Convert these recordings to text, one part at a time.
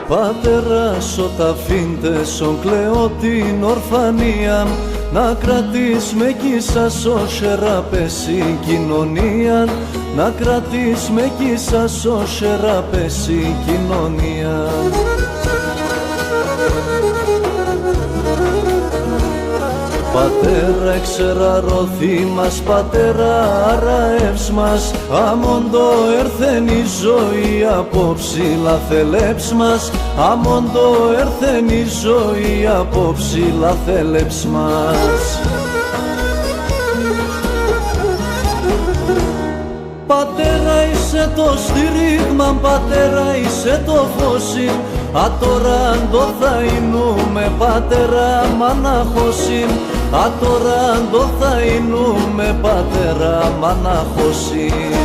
Πατέρα σω τα φύντε σον κλαίω την ορφανία, να κρατείς με κίσα σω πέσει κοινωνία, να κρατείς με κίσα σω πέσει κοινωνία. Πατέρα εξεραρρωθεί μας, πατέρα αραεύς μας, αμόντο έρθεν η ζωή απόψηλα θελέψ μας, αμόντο έρθεν η ζωή απόψηλα θελέψ μας. Πατέρα είσαι το στήριγμα, πατέρα είσαι το φώσιν, α τώρα αν το θα είνουμε πατέρα μαναχώσιν, α τώρα αν το θα είνουμε πατέρα μαναχώσιν.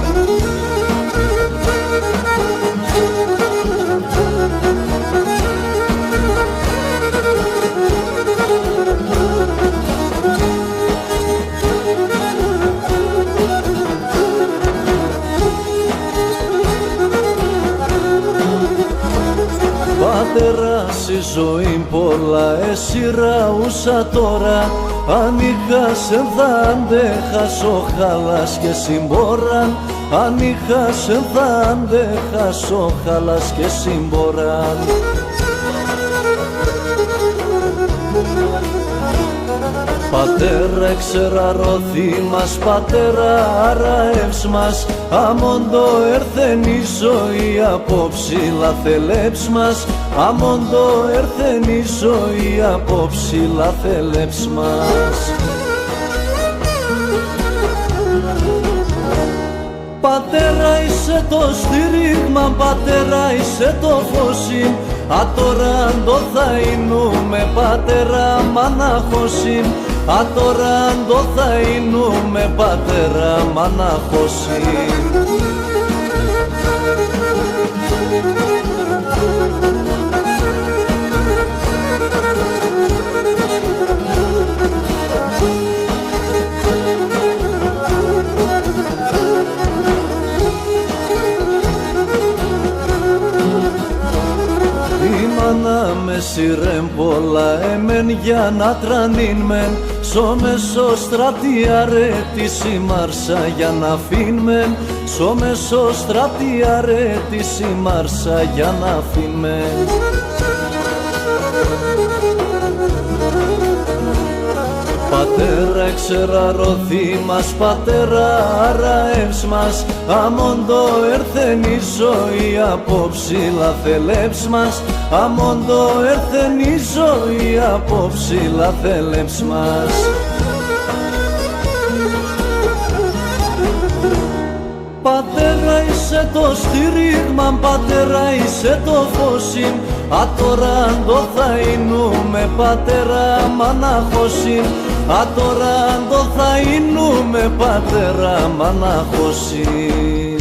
Πατέρα στη ζωή πολλά εσυραούσα τώρα, αν είχασεν θα αντέχασω χαλάς και συμπόραν, αν είχασεν θα αντέχασω χαλάς και συμπόραν. Πατέρα εξεραρρωθεί μας, πατέρα αραεύς μας, αμόντο έρθεν η ζωή απόψηλα θελέψ μας, αμόντο έρθεν η ζωή απόψηλα θελέψ μας. Πατέρα είσαι το στήριγμα, πατέρα είσαι το φώσιν, α τώρα αν το θα είνουμε πατέρα μαναχώσιν, α τώρα αν το θα είνουμε πατέρα μαναχώσιν. Με σειρέμ πολλά εμέν για να τρανίν μεν, σο μέσο στρατιάρε τη σημάρσα για να φύν μεν, σο μέσο στρατιάρε τη σημάρσα για να φύν μεν. Πατέρα εξεραρρωθεί μας, πατέρα αραεύς μας, αμόντο έρθεν η ζωή απόψηλα θελέψ μας, αμόντο έρθεν η ζωή απόψηλα θελέψ μας. Πατέρα είσαι το στήριγμα, πατέρα είσαι το φώσιν, α τώρα αν το θα είνουμε πατέρα μαναχώσιν, α τώρα αν το θα είνουμε πατέρα μαναχώσιν.